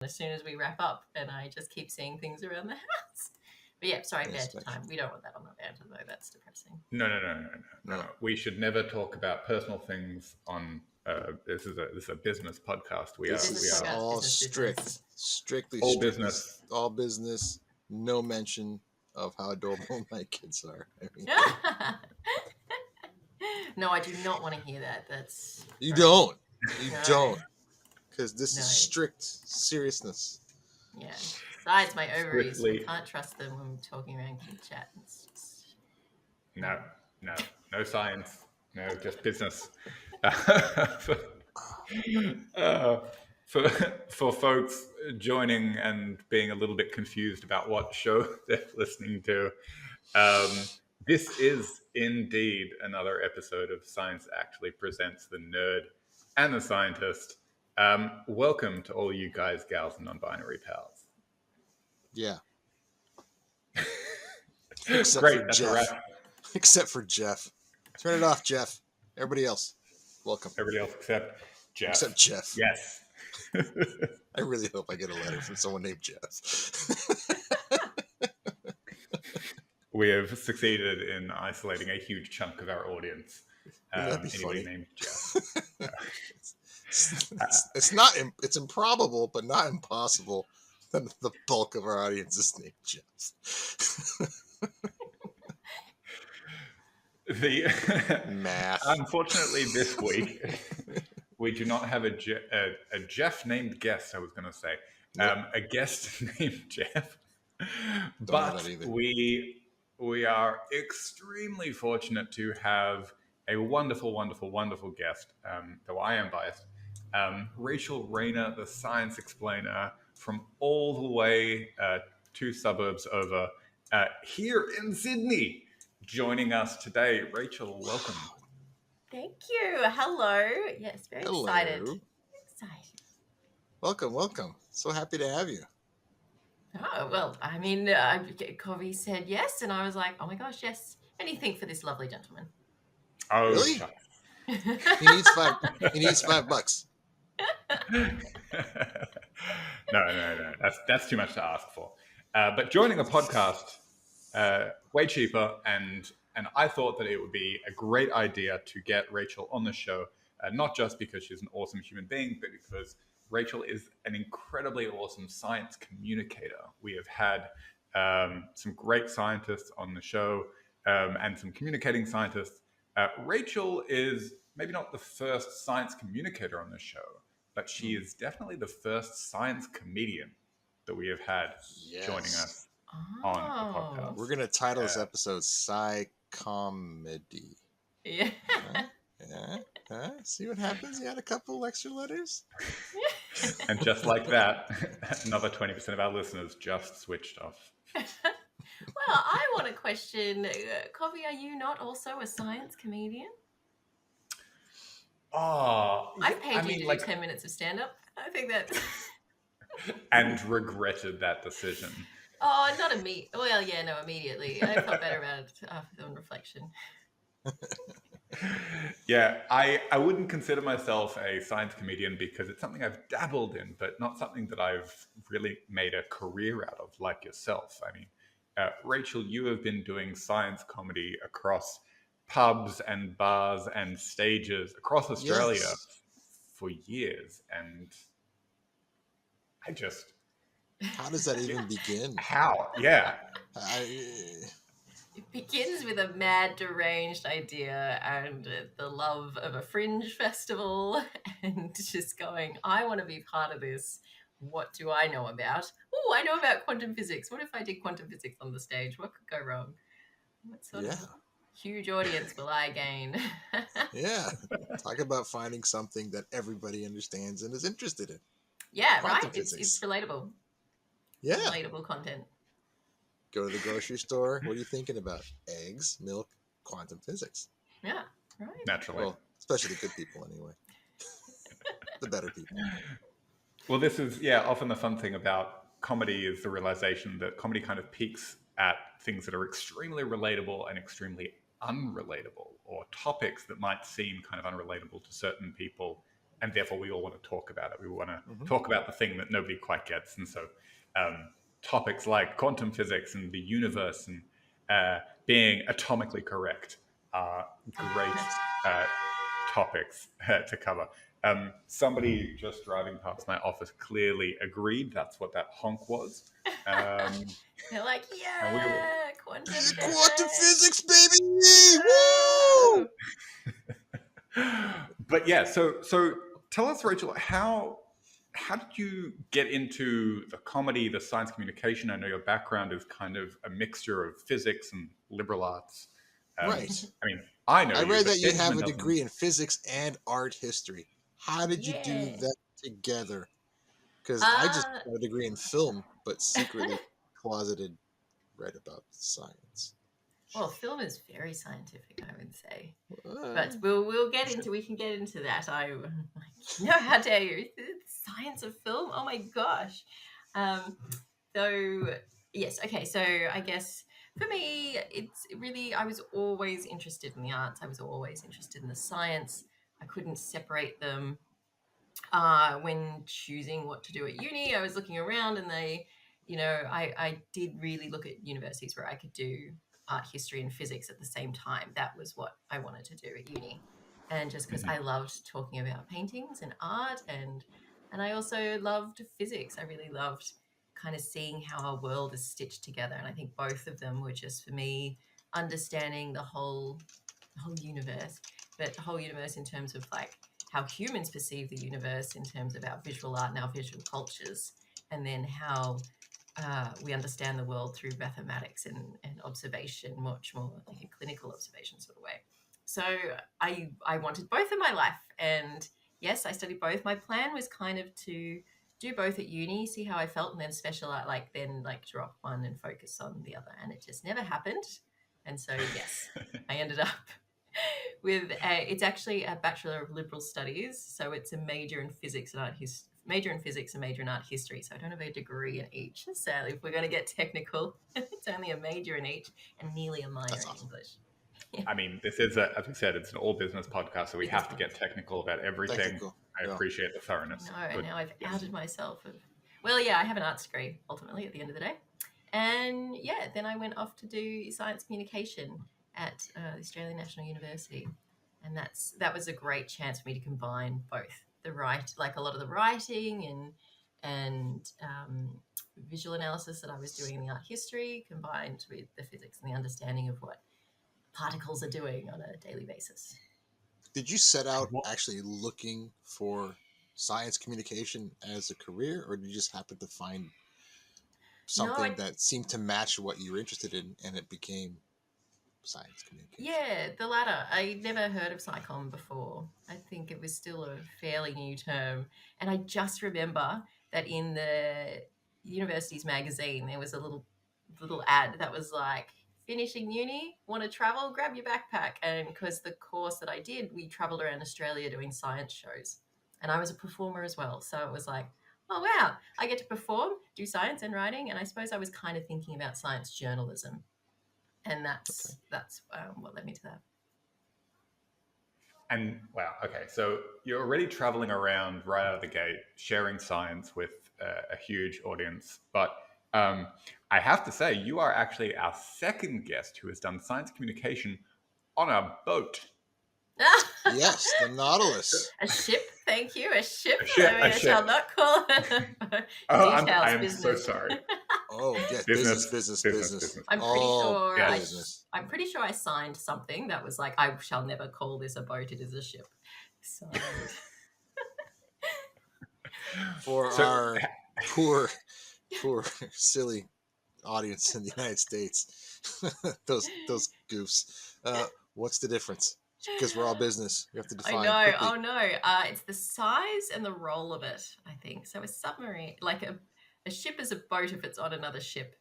as soon as we wrap up, and I just keep seeing things around the house. But yeah, sorry, banter time. We don't want that on the banter, though. That's depressing. No. We should never talk about personal things on. This is a business podcast. We are all business. strictly all business. All business. No mention of how adorable my kids are. I mean, no, I do not want to hear that. You don't, because this is strict seriousness. Yeah. Besides my ovaries, we can't trust them when we're talking around kid chat. It's just... No science, no, just business. For folks joining and being a little bit confused about what show they're listening to, this is indeed another episode of Science Actually Presents the Nerd and the Scientist. Welcome to all you guys, gals, and non-binary pals. Yeah. Great, that's a wrap. Except for Jeff. Turn it off, Jeff. Everybody else, welcome. Everybody else except Jeff. Except Jeff. Yes. I really hope I get a letter from someone named Jeff. We have succeeded in isolating a huge chunk of our audience. Anybody named Jeff. It's improbable, but not impossible that the bulk of our audience is named Jeff. Math. Unfortunately, this week we do not have a Jeff named guest. I was going to say a guest named Jeff, but we are extremely fortunate to have a wonderful guest. Though I am biased, Rachel Rayner, the Science Explainer, from all the way 2 suburbs over here in Sydney. Joining us today. Rachel, welcome. Thank you. Hello. Yes, very excited. Welcome. So happy to have you. Oh, well, I mean, Kovi said yes, and I was like, oh my gosh, yes. Anything for this lovely gentleman. Oh, really? He needs $5. No. That's too much to ask for. But joining a podcast, way cheaper, and I thought that it would be a great idea to get Rachel on the show, not just because she's an awesome human being, but because Rachel is an incredibly awesome science communicator. We have had some great scientists on the show and some communicating scientists. Rachel is maybe not the first science communicator on the show, but she is definitely the first science comedian that we have had joining us on the podcast. We're going to title this episode SciCommedy. Yeah. See what happens? You had a couple extra letters. And just like that, another 20% of our listeners just switched off. Well, I want to question, Kovi, are you not also a science comedian? Oh, I've paid you to do 10 minutes of stand-up. I think that... And regretted that decision. Oh, not immediately. Well, yeah, no, immediately. I felt better about it on reflection. Yeah, I wouldn't consider myself a science comedian because it's something I've dabbled in, but not something that I've really made a career out of like yourself. I mean, Rachel, you have been doing science comedy across pubs and bars and stages across Australia for years. And I just... How does that even begin? How? Yeah. It begins with a mad, deranged idea and the love of a fringe festival and just going, I want to be part of this. What do I know about? Oh, I know about quantum physics. What if I did quantum physics on the stage? What could go wrong? What sort of huge audience will I gain? Yeah. Talk about finding something that everybody understands and is interested in. Yeah, quantum right? It's relatable. Yeah. Relatable content. Go to the grocery store. What are you thinking about? Eggs, milk, quantum physics. Yeah, right. Naturally. Well, especially the good people anyway. The better people. Well, this is, often the fun thing about comedy is the realization that comedy kind of peaks at things that are extremely relatable and extremely unrelatable, or topics that might seem kind of unrelatable to certain people and therefore we all want to talk about it. We want to talk about the thing that nobody quite gets. And so topics like quantum physics and the universe and being atomically correct are great topics to cover. Somebody just driving past my office clearly agreed that's what that honk was. They're like, yeah, quantum This is physics. quantum physics, baby! Woo! But yeah, so tell us, Rachel, how did you get into the comedy, the science communication? I know your background is kind of a mixture of physics and liberal arts. Right. I mean, I know I read that you have Benjamin a doesn't. degree in physics and art history. How did you do Yeah. that together? Because I just got a degree in film, but secretly closeted read about science. Well, film is very scientific, I would say. Uh, But we can get into that. No, how dare you? The science of film? Oh my gosh. So yes, okay. So I guess for me, it's really, I was always interested in the arts. I was always interested in the science. I couldn't separate them. When choosing what to do at uni, I was looking around and I did really look at universities where I could do art history and physics at the same time. That was what I wanted to do at uni. And just because I loved talking about paintings and art and I also loved physics. I really loved kind of seeing how our world is stitched together. And I think both of them were just for me understanding the whole universe, but the whole universe in terms of like how humans perceive the universe in terms of our visual art and our visual cultures, and then how we understand the world through mathematics and observation, much more like a clinical observation sort of way. So I wanted both in my life, and yes, I studied both. My plan was kind of to do both at uni, see how I felt, and then specialize, then drop one and focus on the other. And it just never happened. And so yes, I ended up with it's actually a Bachelor of Liberal Studies, so it's a major in physics and major in physics and major in art history. So I don't have a degree in each. So if we're going to get technical, it's only a major in each and nearly a minor in English. I mean, this is, as we said, it's an all business podcast, so we have to get technical about everything. I appreciate the thoroughness. No, and now I've outed myself. Well, yeah, I have an arts degree, ultimately, at the end of the day. And yeah, then I went off to do science communication at the Australian National University. And that was a great chance for me to combine both a lot of the writing and visual analysis that I was doing in the art history, combined with the physics and the understanding of what particles are doing on a daily basis. Did you set out actually looking for science communication as a career, or did you just happen to find something that seemed to match what you were interested in and it became science communication? Yeah, the latter. I never heard of SciComm before. I think it was still a fairly new term. And I just remember that in the university's magazine, there was a little ad that was like, finishing uni, want to travel, grab your backpack. And because the course that I did, we traveled around Australia doing science shows. And I was a performer as well. So it was like, oh, wow, I get to perform, do science and writing. And I suppose I was kind of thinking about science journalism. And that's what led me to that. And wow, okay, so you're already traveling around right out of the gate, sharing science with a huge audience. But I have to say, you are actually our second guest who has done science communication on a boat. Yes, the Nautilus. A ship, thank you. A ship. I shall not call it. I'm so sorry. Oh, yeah, business. I'm pretty sure I signed something that was like, I shall never call this a boat, it is a ship. So our poor silly audience in the United States, those goofs. What's the difference? Because we're all business. We have to define. I know. Quickly. Oh no. It's the size and the role of it, I think. So a submarine, like a ship is a boat if it's on another ship.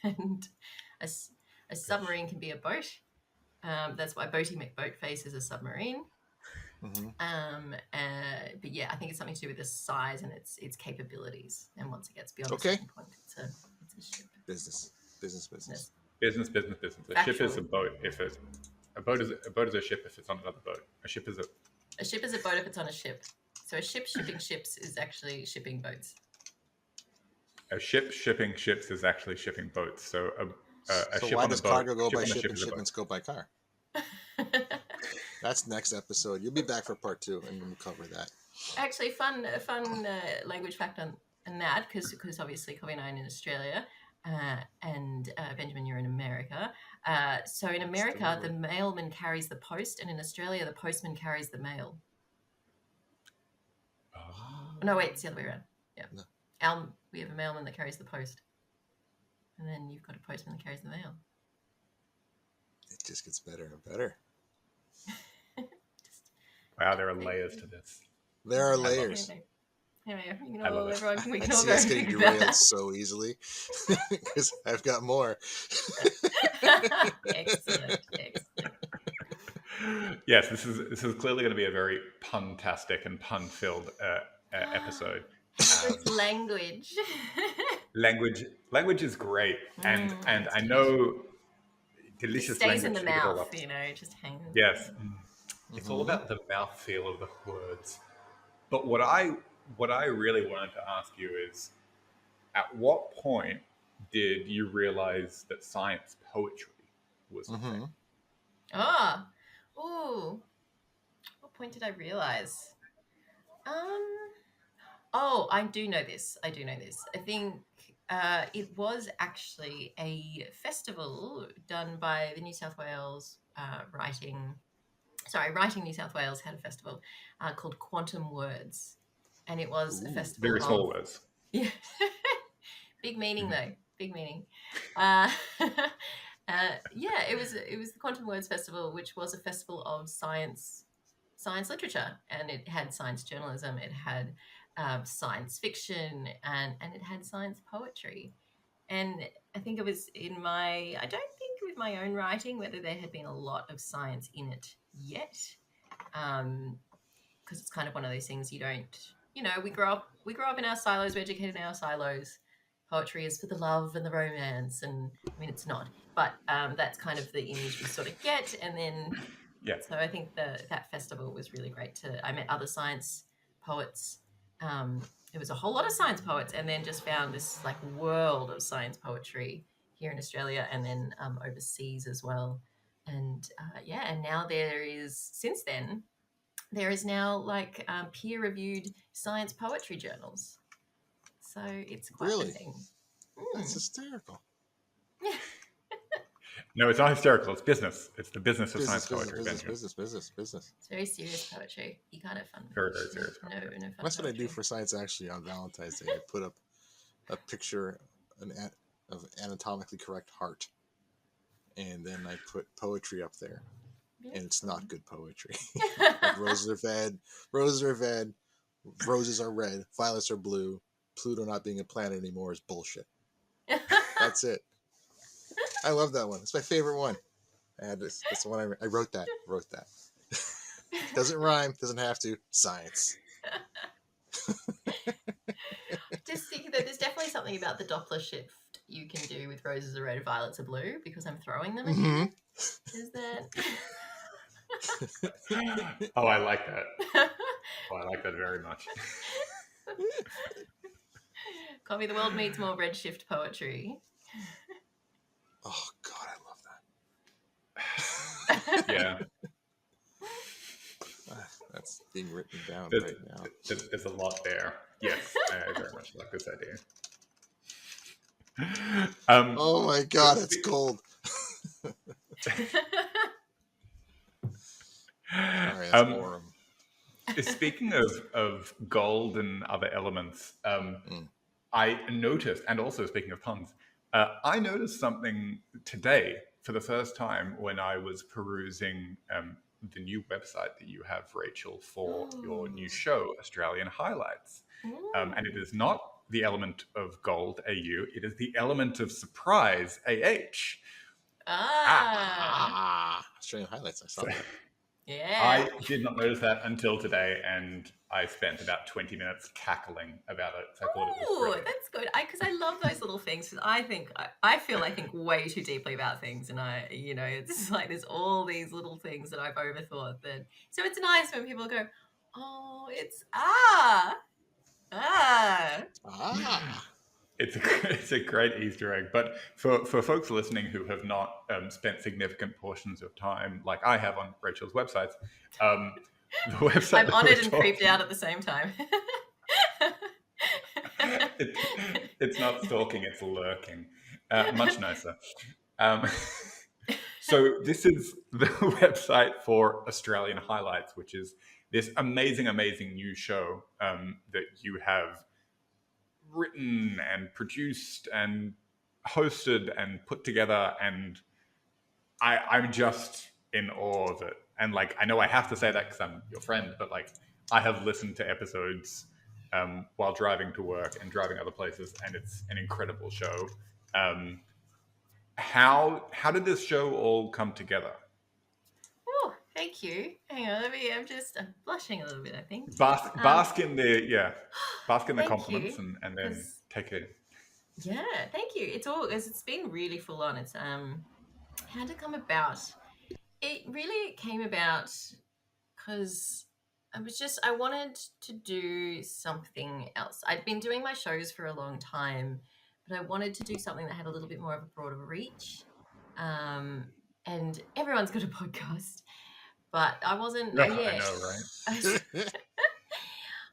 And a submarine can be a boat. That's why Boaty McBoatface is a submarine. Mm-hmm. But yeah, I think it's something to do with the size and its capabilities. And once it gets beyond a certain point, it's a ship. Business. Business. A ship is a boat if it's a boat is a ship if it's on another boat. A ship is A ship is a boat if it's on a ship. So a ship shipping ships is actually shipping boats. A ship shipping ships is actually shipping boats. So a So ship why on a does boat, cargo go ship by on a ship ship and is a boat. shipments go by car? That's next episode. You'll be back for part 2, and we'll cover that. Actually, fun language fact on that, because obviously Kovi and I are in Australia, and Benjamin, you're in America. So in America, the mailman carries the post, and in Australia, the postman carries the mail. Oh. No, wait, it's the other way around. Yeah. No. We have a mailman that carries the post, and then you've got a postman that carries the mail. It just gets better and better. Wow, there are layers to this. There are layers. Anyway, we can I love all, it. everyone, we I can all see go us getting think derailed about so easily because I've got more. Excellent. Yes, this is clearly going to be a very pun-tastic and pun-filled episode. It's language. Language is great, and I know delicious It stays language in the mouth, just hangs. Yes, it's all about the mouthfeel of the words. But what I really wanted to ask you is, at what point did you realize that science poetry was a thing? Ooh. What point did I realize? Oh, I do know this. I think it was actually a festival done by the New South Wales Writing New South Wales had a festival called Quantum Words, and it was a festival. Very small words. Yeah, big meaning though. Big meaning. Yeah, it was the Quantum Words Festival, which was a festival of science literature, and it had science journalism, it had science fiction, and it had science poetry. And I think it was I don't think with my own writing whether there had been a lot of science in it yet, because it's kind of one of those things you don't, we grow up in our silos, we're educated in our silos. Poetry is for the love and the romance, and I mean it's not, but that's kind of the image we sort of get. And then so I think that festival was really great. I met other science poets. There was a whole lot of science poets, and then just found this like world of science poetry here in Australia, and then overseas as well. And and now since then there is now like peer-reviewed science poetry journals. So it's quite a thing. That's hysterical. No, it's not hysterical. It's business. It's the business of science poetry. Business. It's very serious poetry. You can't have fun. Very, very serious. No fun. That's what I do for science actually on Valentine's Day. I put up a picture of anatomically correct heart, and then I put poetry up there, and it's not good poetry. Like roses are red, roses are red, violets are blue. Pluto not being a planet anymore is bullshit. That's it. I love that one. It's my favorite one. That's the one I wrote that. Doesn't rhyme. Doesn't have to. Science. Just thinking that there's definitely something about the Doppler shift you can do with roses are red, violets are blue, because I'm throwing them at you. Is that? Oh, I like that. I like that very much. Kovi, the world needs more redshift poetry. Oh God, I love that. Yeah. That's being written down There's, right now. There's a lot there. Yes, I very much like this idea. Oh my God, it's gold. Sorry, that's boring. Speaking of gold and other elements, I noticed, and also speaking of puns, I noticed something today for the first time when I was perusing the new website that you have, Rachel, for your new show, Australian Highlights. And it is not the element of gold, AU, it is the element of surprise, AH. Australian Highlights, I saw that. Yeah. I did not notice that until today, and I spent about 20 minutes cackling about it. So I thought it was brilliant. That's good. Because I love those little things. I feel I think way too deeply about things, and it's like there's all these little things that I've overthought. So it's nice when people go, "Oh, it's ah." It's a great Easter egg, but for folks listening who have not spent significant portions of time, like I have on Rachel's websites, the website I'm honoured and creeped out at the same time. It's not stalking; it's lurking. Much nicer. So this is the website for Australian Highlights, which is this amazing new show that you have written and produced and hosted and put together, and I'm just in awe of it. And like, I know I have to say that because I'm your friend, but like, I have listened to episodes while driving to work and driving other places, and it's an incredible show. How did this show all come together? Oh, thank you. Hang on, I'm blushing a little bit, I think. Bask in the compliments, you, and then take it. Yeah, thank you. It's been really full on. It's how to come about. It really came about because I wanted to do something else. I'd been doing my shows for a long time, but I wanted to do something that had a little bit more of a broader reach. And everyone's got a podcast, but I wasn't. I know, right?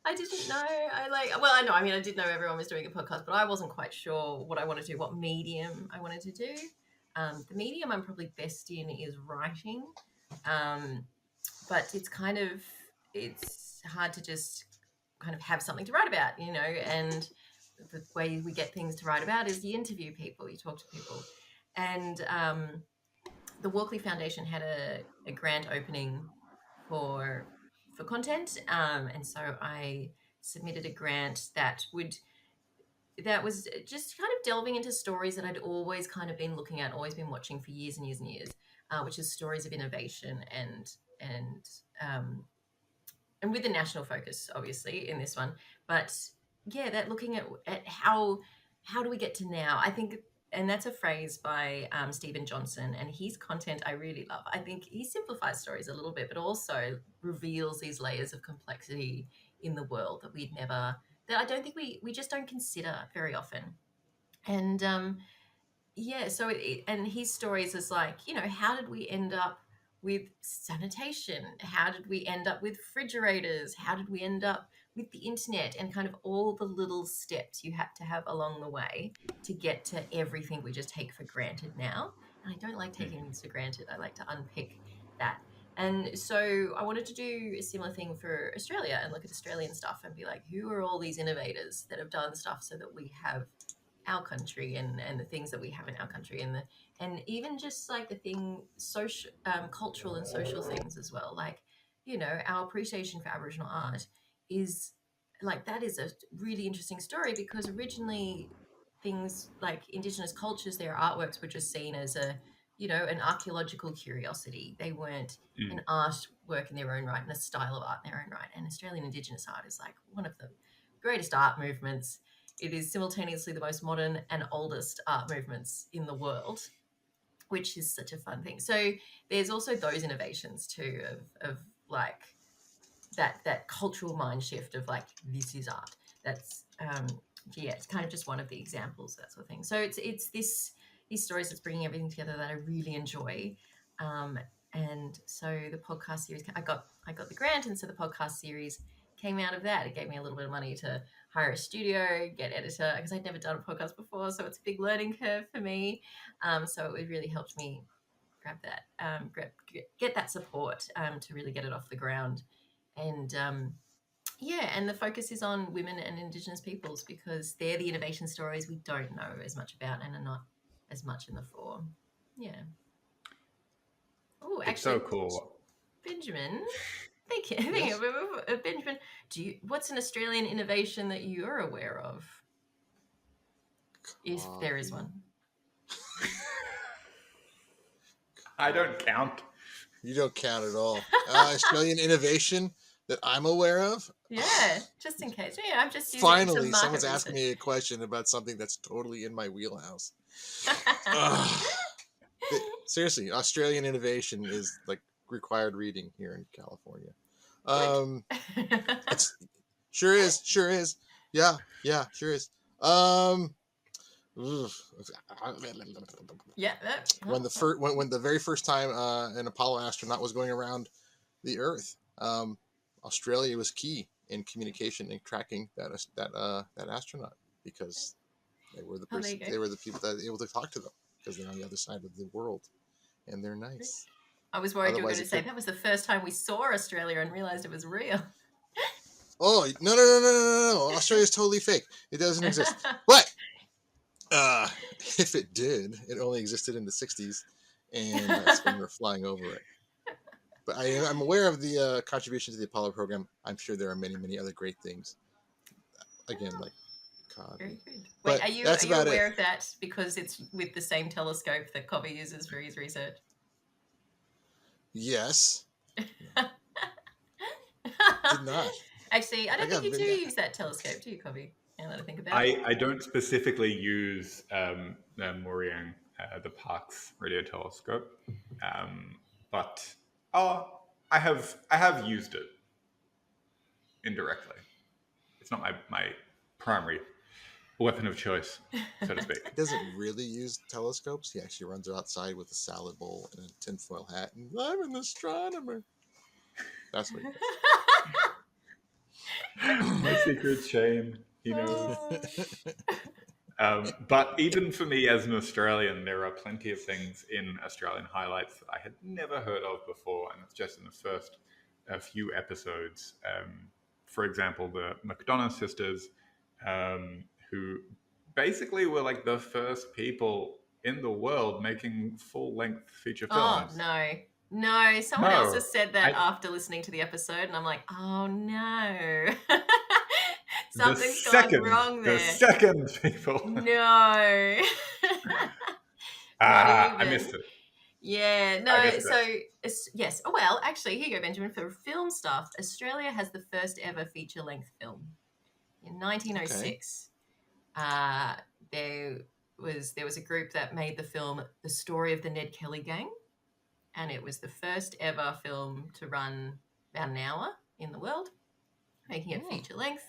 I didn't know. I know. I mean, I did know everyone was doing a podcast, but I wasn't quite sure what I wanted to do, what medium I wanted to do. The medium I'm probably best in is writing, but it's hard to just kind of have something to write about, and the way we get things to write about is you interview people, you talk to people. And the Walkley Foundation had a grant opening for content, and so I submitted a grant that was just kind of delving into stories that I'd always kind of been looking at, always been watching for years and years and years, which is stories of innovation and with a national focus, obviously, in this one. But yeah, that looking at how do we get to now? I think, and that's a phrase by Stephen Johnson, and his content I really love. I think he simplifies stories a little bit, but also reveals these layers of complexity in the world that I don't think we just don't consider very often. And so and his stories is like, how did we end up with sanitation? How did we end up with refrigerators? How did we end up with the internet? And kind of all the little steps you had to have along the way to get to everything we just take for granted now. And I don't like taking things for granted. I like to unpick that. And so I wanted to do a similar thing for Australia and look at Australian stuff and be like, who are all these innovators that have done stuff so that we have our country and the things that we have in our country and even just like the thing, social, cultural and social things as well. Like, our appreciation for Aboriginal art is like, that is a really interesting story because originally things like Indigenous cultures, their artworks were just seen as an archaeological curiosity. They weren't an artwork in their own right and a style of art in their own right. And Australian Indigenous art is like one of the greatest art movements. It is simultaneously the most modern and oldest art movements in the world, which is such a fun thing. So there's also those innovations too of like that cultural mind shift of like, this is art. That's it's kind of just one of the examples, that sort of thing. So it's these stories that's bringing everything together that I really enjoy. And so the podcast series, I got the grant, and so the podcast series came out of that. It gave me a little bit of money to hire a studio, get editor, because I'd never done a podcast before, so it's a big learning curve for me. So it really helped me grab that, get that support to really get it off the ground. And and the focus is on women and Indigenous peoples because they're the innovation stories we don't know as much about and are not as much in the fore. Yeah. Oh, actually, so cool. Benjamin, thank you. Yes. Benjamin, what's an Australian innovation that you're aware of? If there is one. I don't count. You don't count at all. Australian innovation. that I'm aware of. Yeah, just in case. Yeah, I'm just using it to Finally, market someone's research. asking me a question about something that's totally in my wheelhouse. Ugh. Seriously, Australian innovation is like required reading here in California. It's sure is. Yeah, sure is. Yeah. When the very first time an Apollo astronaut was going around the Earth, Australia was key in communication and tracking that astronaut because they were the Oh, there you go. they were the people that were able to talk to them because they're on the other side of the world and they're nice. I was worried you were Otherwise, going to say that was the first time we saw Australia and realized it was real. Oh no! Australia's totally fake. It doesn't exist. But if it did, it only existed in the '60s, and that's when we were flying over it. But I'm aware of the contribution to the Apollo program. I'm sure there are many other great things. Again, like Kovi. Very good. Wait, But are you that's about aware it. of that because it's with the same telescope that Kovi uses for his research? Yes. Did not. Actually, I don't think you do use that telescope, do you, Kovi? Now that I think about it. I don't specifically use Moriang, the Parkes radio telescope, but I have used it indirectly. It's not my primary weapon of choice, so to speak. He doesn't really use telescopes. He actually runs outside with a salad bowl and a tinfoil hat, and I'm an astronomer. That's what he does. My secret shame, you know. But even for me as an Australian, there are plenty of things in Australian highlights that I had never heard of before, and it's just in the first few episodes. For example, the McDonough sisters, who basically were like the first people in the world making full-length feature films. Oh, no. Someone else has said that after listening to the episode, and I'm like, oh, no. Something's gone wrong there. The second people. No. I missed it. Yeah, no, yes. Oh, well, actually, here you go, Benjamin. For film stuff, Australia has the first ever feature-length film in 1906. Okay. There was a group that made the film The Story of the Ned Kelly Gang, and it was the first ever film to run about an hour in the world, making it feature-length.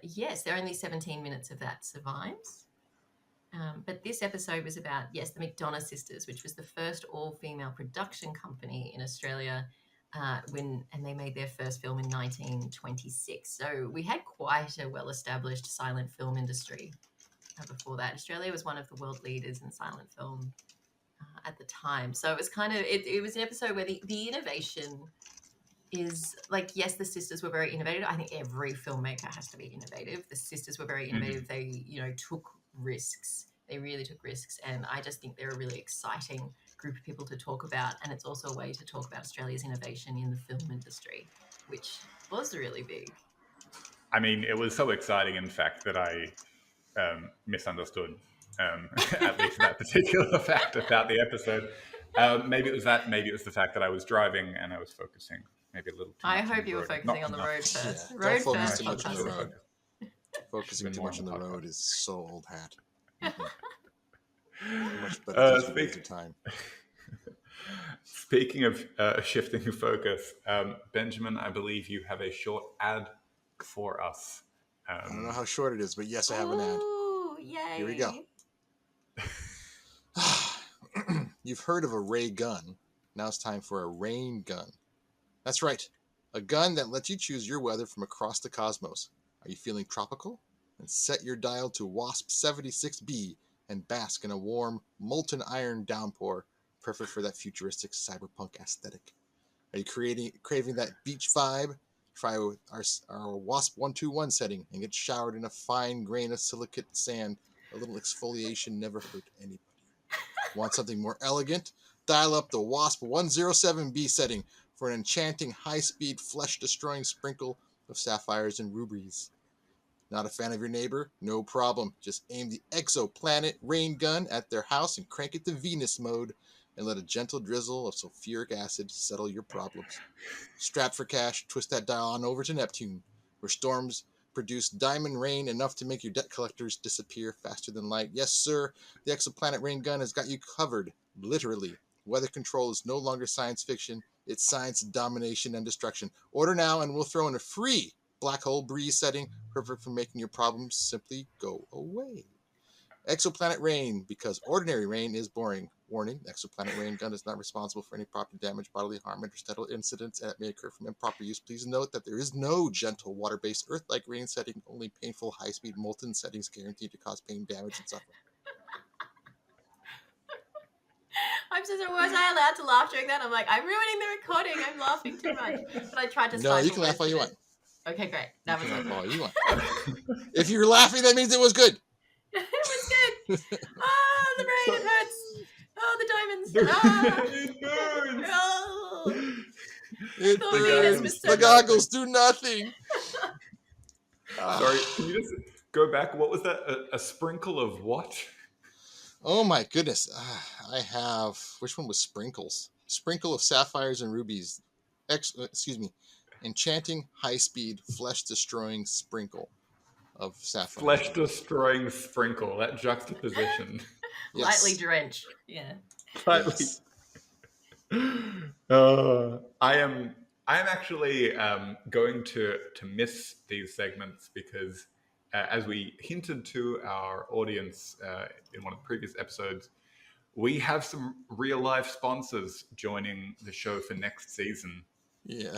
Yes, there are only 17 minutes of that survives. But this episode was about, the McDonough sisters, which was the first all-female production company in Australia and they made their first film in 1926. So we had quite a well-established silent film industry before that. Australia was one of the world leaders in silent film at the time. So it was kind of, it was an episode where the innovation is like, yes, the sisters were very innovative. I think every filmmaker has to be innovative. The sisters were very innovative. They, took risks. They really took risks. And I just think they're a really exciting group of people to talk about. And it's also a way to talk about Australia's innovation in the film industry, which was really big. I mean, it was so exciting, in fact, that I misunderstood at least that particular fact about the episode. Maybe it was that. Maybe it was the fact that I was driving and I was focusing maybe a little too much. I hope you were focusing on the road first. Yeah, road don't focus first. too much on the road. Focusing too much on the road is so old hat. Much better time. Speaking of shifting focus, Benjamin, I believe you have a short ad for us. I don't know how short it is, but yes, I have an ad. Ooh, yay. Here we go. You've heard of a ray gun. Now it's time for a rain gun. That's right. A gun that lets you choose your weather from across the cosmos. Are you feeling tropical? Then set your dial to WASP 76B and bask in a warm, molten iron downpour, perfect for that futuristic cyberpunk aesthetic. Are you craving that beach vibe? Try with our WASP 121 setting and get showered in a fine grain of silicate sand. A little exfoliation never hurt anybody. Want something more elegant? Dial up the WASP 107B setting for an enchanting, high-speed, flesh-destroying sprinkle of sapphires and rubies. Not a fan of your neighbor? No problem. Just aim the exoplanet rain gun at their house and crank it to Venus mode. and let a gentle drizzle of sulfuric acid settle your problems. Strap for cash, twist that dial on over to Neptune, where storms produce diamond rain enough to make your debt collectors disappear faster than light. Yes, sir, the exoplanet rain gun has got you covered, literally. Weather control is no longer science fiction. It's science domination and destruction. Order now and we'll throw in a free black hole breeze setting, perfect for making your problems simply go away. Exoplanet rain, because ordinary rain is boring. Warning, exoplanet rain gun is not responsible for any property damage, bodily harm, interstellar incidents that may occur from improper use. Please note that there is no gentle water-based Earth-like rain setting, only painful, high-speed molten settings guaranteed to cause pain, damage, and suffering. I'm so sorry. Was I allowed to laugh during that? I'm like, I'm ruining the recording. I'm laughing too much. But I tried to. No, you can laugh all you want. Okay, great. That was laugh it. all you want. If you're laughing, that means it was good. It was good. Oh, the rain, it hurts. Oh, the diamonds. It burns. Oh. It Venus was burns. so The goggles do nothing. Sorry, can you just go back? What was that? A sprinkle of what? Oh my goodness. I have, which one was sprinkles? Sprinkle of sapphires and rubies. Enchanting, high-speed, flesh-destroying sprinkle of sapphires. Flesh-destroying sprinkle. That juxtaposition. Yes. Lightly drenched. Yeah. Slightly. Yes. I am actually going to miss these segments because, as we hinted to our audience in one of the previous episodes, we have some real life sponsors joining the show for next season. Yeah.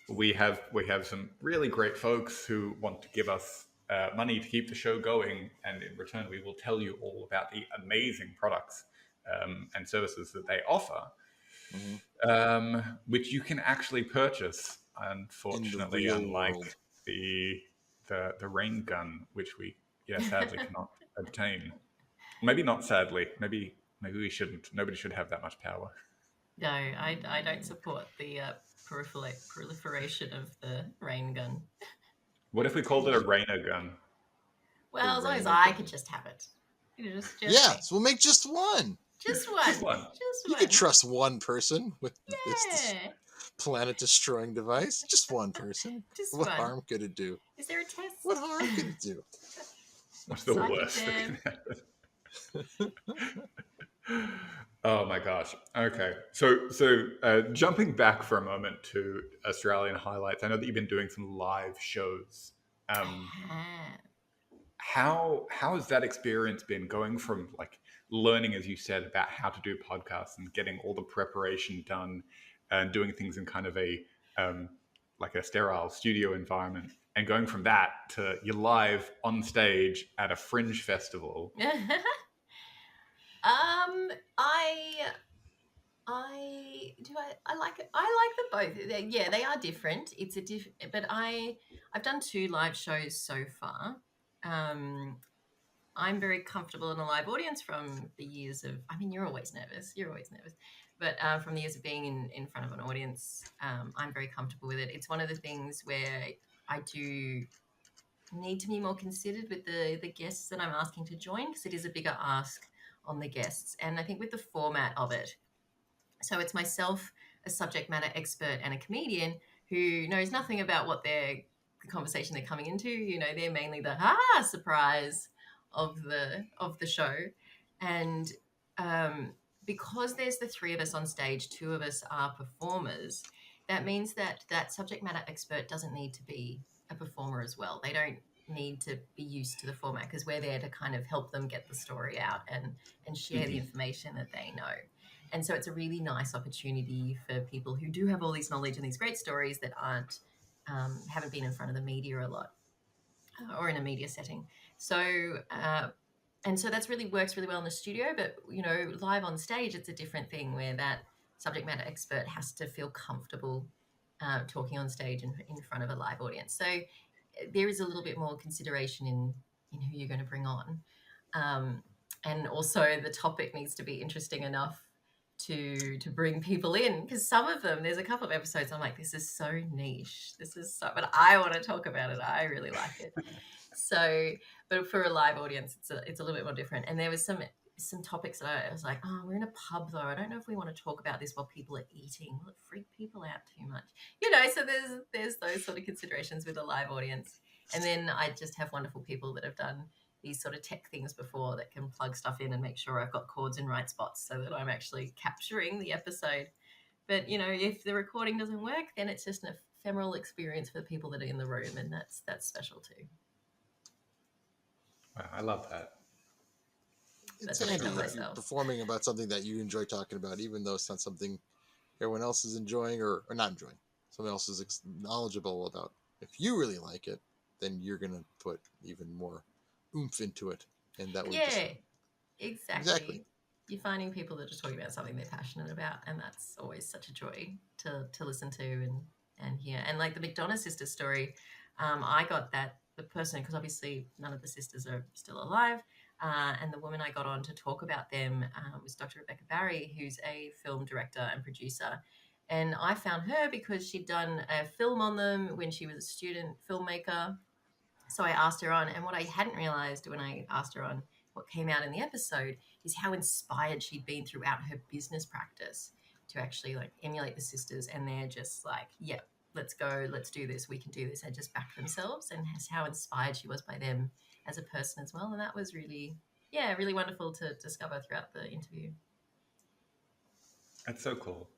We have some really great folks who want to give us money to keep the show going, and in return, we will tell you all about the amazing products and services that they offer, which you can actually purchase. Unfortunately, unlike world. the rain gun, which we sadly cannot obtain. Maybe not sadly. Maybe we shouldn't. Nobody should have that much power. No, I don't support the proliferation of the rain gun. What if we called it a Rayner gun? Well, as long as Rayner I gun. could just have it. Just Yeah, so we'll make just one. Just one. Just one. You can trust one person with this Yeah. planet-destroying device. Just one person. Just What one. harm could it do? Is there a test? What harm could it do? What's the Suck it, worst that Deb. can happen? Oh my gosh. Okay. So jumping back for a moment to Australian highlights, I know that you've been doing some live shows. How has that experience been, going from like learning, as you said, about how to do podcasts and getting all the preparation done and doing things in kind of a like a sterile studio environment, and going from that to you're live on stage at a fringe festival? I like it. I like them both. Yeah, they are different. It's but I've done 2 live shows so far. I'm very comfortable in a live audience from the years of, I mean, you're always nervous, but from the years of being in front of an audience, I'm very comfortable with it. It's one of the things where I do need to be more considered with the guests that I'm asking to join, because it is a bigger ask on the guests. And I think with the format of it, so it's myself, a subject matter expert, and a comedian who knows nothing about what the conversation they're coming into. You know, they're mainly the surprise of the show. And because there's the 3 of us on stage, 2 of us are performers, that means that subject matter expert doesn't need to be a performer as well. They don't need to be used to the format, because we're there to kind of help them get the story out and share the information that they know. And so it's a really nice opportunity for people who do have all this knowledge and these great stories that haven't been in front of the media a lot, or in a media setting. So and so that's really works really well in the studio, but you know, live on stage, it's a different thing, where that subject matter expert has to feel comfortable talking on stage in front of a live audience. So there is a little bit more consideration in who you're going to bring on, and also the topic needs to be interesting enough to bring people in, because some of them, there's a couple of episodes I'm like, this is so niche, but I want to talk about it, I really like it. So, but for a live audience, it's a little bit more different. And there was some some topics that I was like, oh, we're in a pub though. I don't know if we want to talk about this while people are eating. Will it freak people out too much? So there's those sort of considerations with a live audience. And then I just have wonderful people that have done these sort of tech things before that can plug stuff in and make sure I've got chords in right spots so that I'm actually capturing the episode. But, if the recording doesn't work, then it's just an ephemeral experience for the people that are in the room, and that's special too. Wow, I love that. It's actually performing about something that you enjoy talking about, even though it's not something everyone else is enjoying or not enjoying. Someone else is knowledgeable about. If you really like it, then you're going to put even more oomph into it. And that would exactly. You're finding people that are just talking about something they're passionate about, and that's always such a joy to listen to and hear. And like the McDonough sisters story, I got the person, because obviously none of the sisters are still alive, and the woman I got on to talk about them was Dr. Rebecca Barry, who's a film director and producer. And I found her because she'd done a film on them when she was a student filmmaker. So I asked her on, and what I hadn't realized when I asked her on, what came out in the episode, is how inspired she'd been throughout her business practice to actually like emulate the sisters. And they're just like, yep, let's go, let's do this, we can do this, and just back themselves, and how inspired she was by them as a person as well. And that was really wonderful to discover throughout the interview. That's so cool.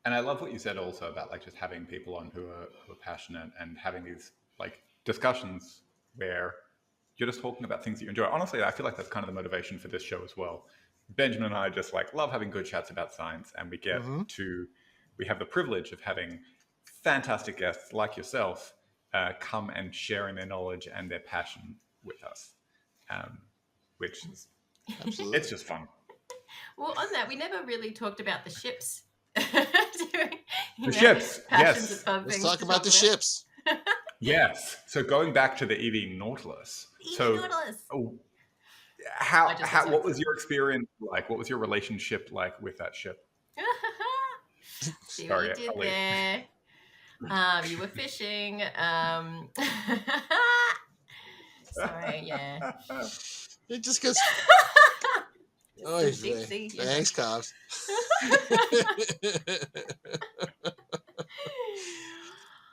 And I love what you said also about like just having people on who are passionate and having these like discussions where you're just talking about things that you enjoy. Honestly, I feel like that's kind of the motivation for this show as well. Benjamin and I just like love having good chats about science, and we get we have the privilege of having fantastic guests like yourself come and sharing their knowledge and their passion with us, which is absolutely, it's just fun. Well, on that, we never really talked about the ships. Ships, yes. Let's talk about the ships. Yes. So going back to the EV Nautilus. Nautilus. What was your experience like? What was your relationship like with that ship? See what you did there. You were fishing. Sorry, yeah. It just goes. Oh, thanks, cops.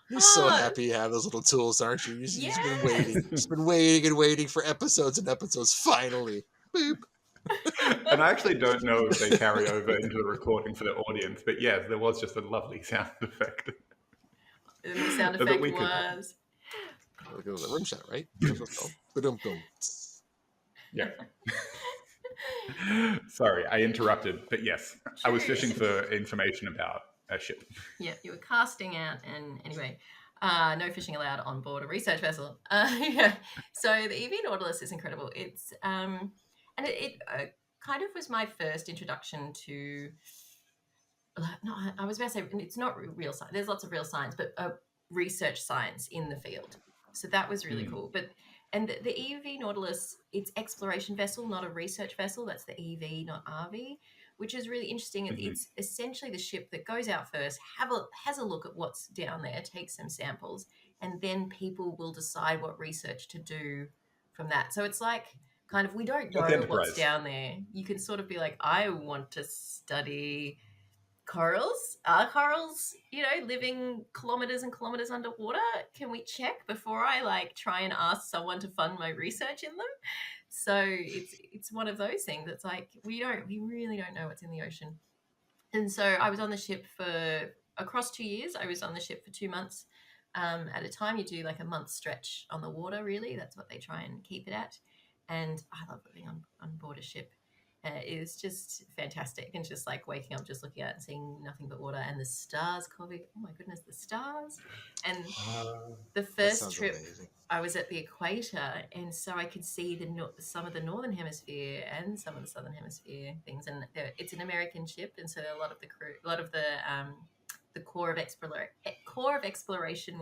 You're so happy you have those little tools, aren't you? You've been waiting. You've been waiting and waiting for episodes and episodes. Finally. Boop. And I actually don't know if they carry over into the recording for the audience, but yes, there was just a lovely sound effect. And the sound effect was... It was a rim shot, right? Yeah. Sorry, I interrupted, but yes, I was fishing for information about a ship. Yeah, you were casting out, and anyway, no fishing allowed on board a research vessel. So the EV Nautilus is incredible. It's and it kind of was my first introduction to. I was about to say it's not real science. There's lots of real science, but research science in the field. So that was really cool. And the EV Nautilus, it's exploration vessel, not a research vessel. That's the EV, not RV, which is really interesting. It's essentially the ship that goes out first, has a look at what's down there, takes some samples, and then people will decide what research to do from that. So it's like kind of, we don't know what's down there. You can sort of be like, I want to study corals. Are corals, living kilometers and kilometers underwater? Can we check before I try and ask someone to fund my research in them? So it's one of those things that's like, we really don't know what's in the ocean. And so I was on the ship for across 2 years. I was on the ship for 2 months at a time. You do like a month stretch on the water, really. That's what they try and keep it at. And I love living on board a ship. It was just fantastic, and just like waking up, just looking out and seeing nothing but water and the stars, Kovi. Oh my goodness, the stars! And the first trip, amazing. I was at the equator, and so I could see some of the northern hemisphere and some of the southern hemisphere things. And it's an American ship, and so a lot of the crew, a lot of the core of exploration.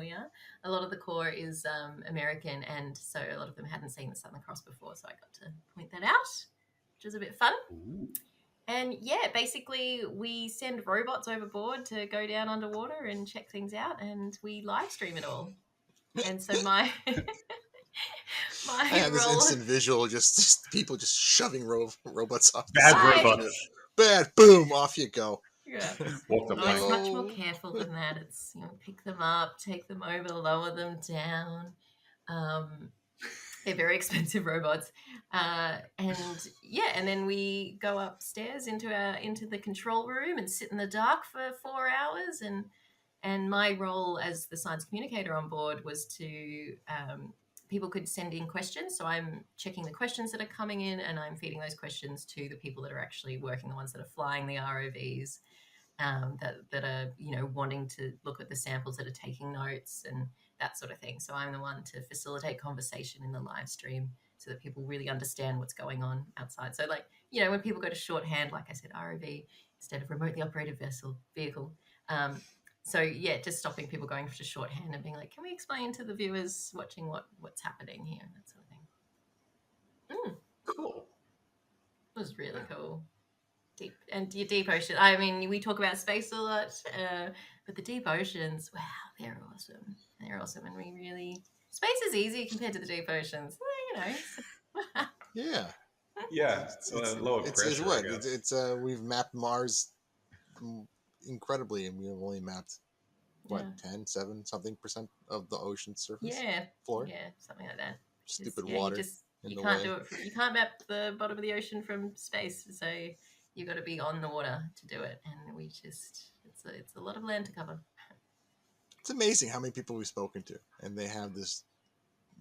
A lot of the core is American, and so a lot of them hadn't seen the Southern Cross before, so I got to point that out. Which is a bit fun. Ooh. And yeah, basically we send robots overboard to go down underwater and check things out, and we live stream it all. And so my I had this role. instant visual, just people just shoving robots off. Bad I- robots. Bad, boom, off you go. Yeah. Walk the Oh, it's plank. much more careful than that. It's, pick them up, take them over, lower them down. They're very expensive robots. And then we go upstairs into the control room and sit in the dark for 4 hours. And my role as the science communicator on board was to people could send in questions. So I'm checking the questions that are coming in, and I'm feeding those questions to the people that are actually working, the ones that are flying the ROVs, that are wanting to look at the samples, that are taking notes and that sort of thing. So I'm the one to facilitate conversation in the live stream so that people really understand what's going on outside. So when people go to shorthand, like I said, ROV instead of remotely operated vehicle. Just stopping people going to shorthand and being like, can we explain to the viewers watching what's happening here, and that sort of thing. Cool. It was really cool. Deep ocean. I mean, we talk about space a lot, but the deep oceans, wow, they're awesome. And we really, space is easy compared to the deep oceans. Yeah. Yeah, lower pressure. It's what? It's we've mapped Mars incredibly, and we have only mapped 10, 7 something percent of the ocean surface. Floor. Yeah, something like that. Stupid water. You can't do it. You can't map the bottom of the ocean from space, so you got to be on the water to do it. And it's a lot of land to cover. It's amazing how many people we've spoken to, and they have this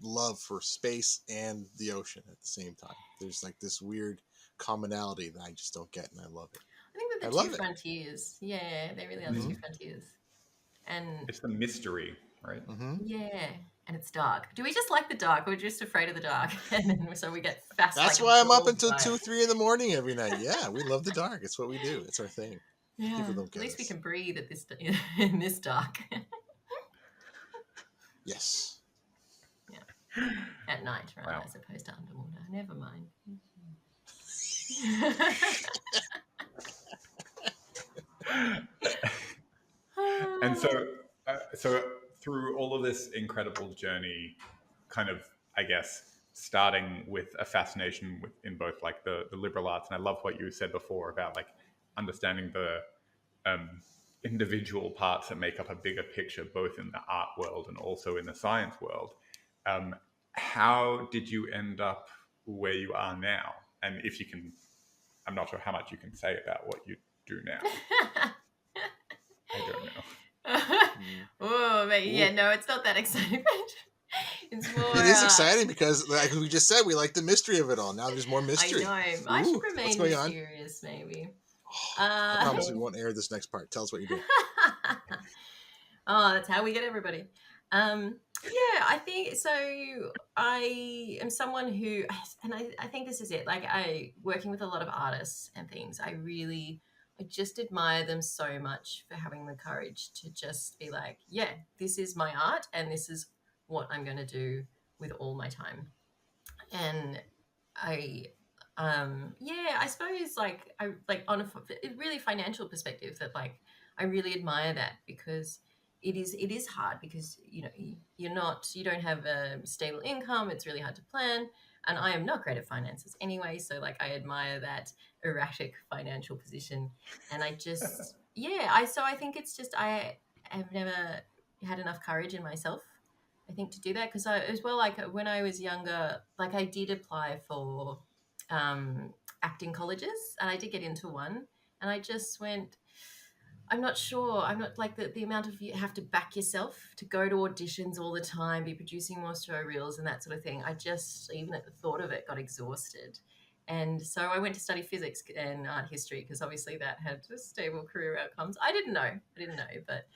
love for space and the ocean at the same time. There's like this weird commonality that I just don't get, and I love it. I think they're the two frontiers. Yeah, they really are the two frontiers. And it's the mystery, right? Mm-hmm. Yeah, and it's dark. Do we just like the dark? We're just afraid of the dark, and then so we get fast. That's why I'm up until 2, 3 in the morning every night. Yeah, we love the dark. It's what we do. It's our thing. Yeah, people don't get at least we us. can breathe in this dark. Yes. Yeah, at night, right? Wow. As opposed to underwater. Never mind. And so through all of this incredible journey, kind of, I guess, starting with a fascination in both like the liberal arts, and I love what you said before about like understanding the individual parts that make up a bigger picture, both in the art world and also in the science world. How did you end up where you are now? And if you can, I'm not sure how much you can say about what you do now. I don't know. Oh, but yeah, no, it's not that exciting. It's more. It is exciting because, like we just said, we like the mystery of it all. Now there's more mystery. I know. I should remain mysterious, maybe. I promise we won't air this next part. Tell us what you're doing. Oh, that's how we get everybody. Yeah, I think so. I am someone who, and I think this is it. Like working with a lot of artists and things, I just admire them so much for having the courage to just be like, yeah, this is my art and this is what I'm going to do with all my time. And I suppose on a really financial perspective that I really admire that, because it is hard, because you don't have a stable income. It's really hard to plan, and I am not great at finances anyway, so I admire that erratic financial position. And I just I think it's just I have never had enough courage in myself, I think, to do that, because as well, when I was younger, I did apply for acting colleges, and I did get into one, and I just went, I'm not sure. I'm not the amount of you have to back yourself to go to auditions all the time, be producing more show reels and that sort of thing. I just, even at the thought of it, got exhausted. And so I went to study physics and art history, because obviously that had stable career outcomes. I didn't know, but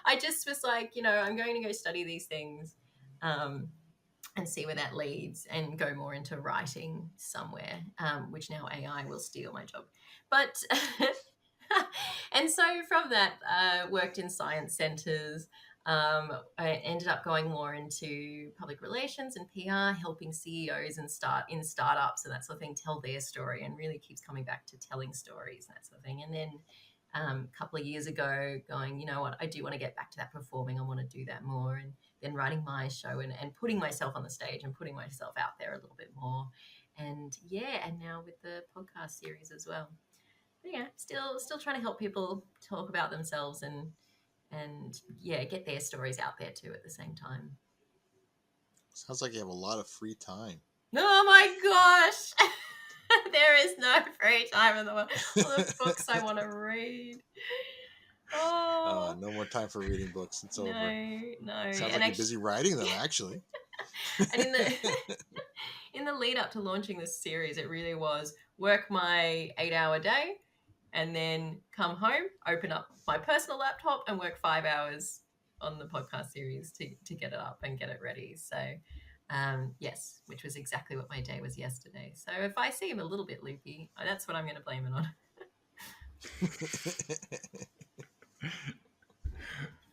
I just was like, I'm going to go study these things and see where that leads, and go more into writing somewhere, which now AI will steal my job. But and so from that, worked in science centers. I ended up going more into public relations and PR, helping CEOs and startups and that sort of thing tell their story, and really keeps coming back to telling stories and that sort of thing. And then a couple of years ago, going, you know what, I do want to get back to that performing. I want to do that more. And then writing my show and putting myself on the stage and putting myself out there a little bit more. And and now with the podcast series as well. But yeah, still trying to help people talk about themselves and get their stories out there too at the same time. Sounds like you have a lot of free time. Oh my gosh. There is no free time in the world. All the books I want to read. Oh, no more time for reading books. It's over. No. Sounds like you're busy writing them, actually. And in the lead up to launching this series, it really was work my 8-hour day and then come home, open up my personal laptop and work 5 hours on the podcast series to get it up and get it ready. So yes, which was exactly what my day was yesterday. So if I seem a little bit loopy, that's what I'm going to blame it on.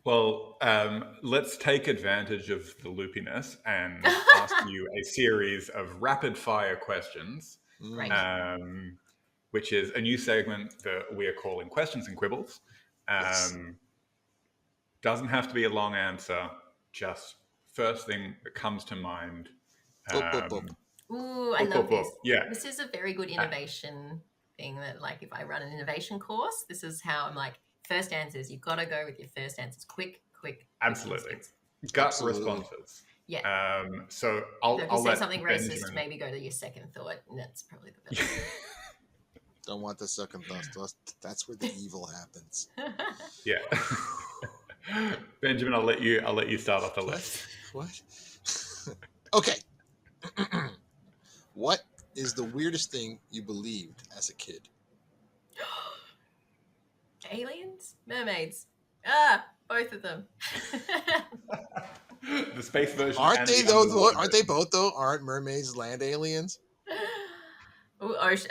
Well, let's take advantage of the loopiness and ask you a series of rapid fire questions, which is a new segment that we are calling Questions and Quibbles. Doesn't have to be a long answer, just first thing that comes to mind. Ooh, I love this. Yeah. This is a very good innovation thing that, like, if I run an innovation course, this is how I'm like, first answers, you've got to go with your first answers. Quick. Absolutely. Gut responses. Yeah. So I'll say let something Benjamin... racist, maybe go to your second thought, and that's probably the best. Don't want the second thought. That's where the evil happens. Yeah. Benjamin, I'll let you start off the list. What? Okay. What is the weirdest thing you believed as a kid? Aliens? Mermaids? Both of them. The space version. Aren't they though? Aren't they both though? Aren't mermaids land aliens? Earth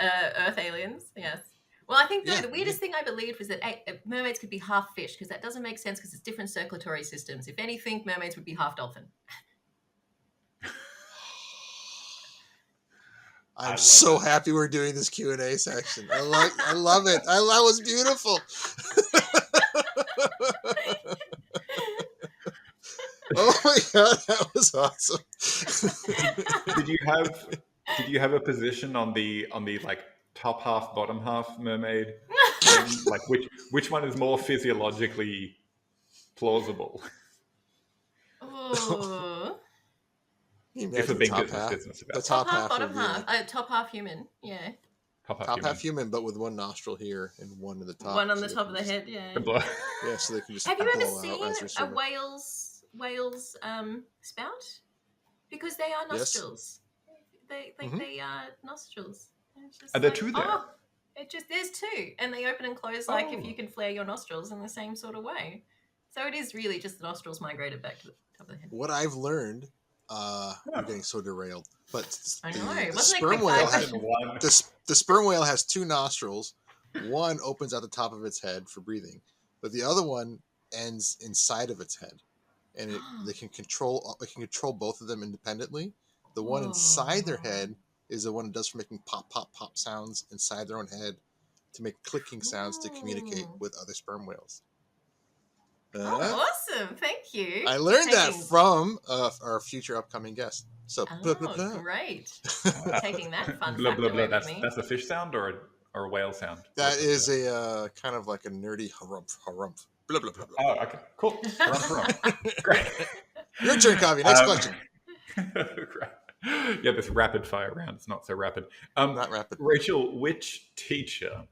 aliens, yes. Well, I think the weirdest thing I believed was that mermaids could be half fish, because that doesn't make sense because it's different circulatory systems. If anything, mermaids would be half dolphin. I'm so happy we're doing this Q&A section. I love it. That was beautiful. Oh my god, that was awesome. Did you have a position on the like top half, bottom half mermaid? Like which one is more physiologically plausible? Oh. If we're being business about the top half, bottom half, top half human, yeah. Top half human, but with one nostril here and one in the top. One on the top of the head, yeah. Yeah, so they can just. Have you ever seen a whale's spout? Because they are nostrils. Yes. They are nostrils. Are there two there? Oh, there's two, and they open and close like if you can flare your nostrils in the same sort of way. So it is really just the nostrils migrated back to the top of the head. What I've learned, I'm getting so derailed, but the sperm whale has two nostrils. One opens at the top of its head for breathing, but the other one ends inside of its head, and they can control both of them independently. The one inside their head is the one that does for making pop, pop, pop sounds inside their own head to make clicking sounds to communicate with other sperm whales. Awesome. Thank you. I learned that from our future upcoming guest. So, blah, blah, blah. Great. Taking that fun blah, fact blah, blah. away with me. That's a fish sound or a whale sound? That is a kind of like a nerdy harumph. Blah, blah, blah, blah. Oh, okay. Cool. Harumph. Great. Your turn, Kovi. Next question. Yeah, this rapid fire round. It's not so rapid. Not rapid. Rachel, which teacher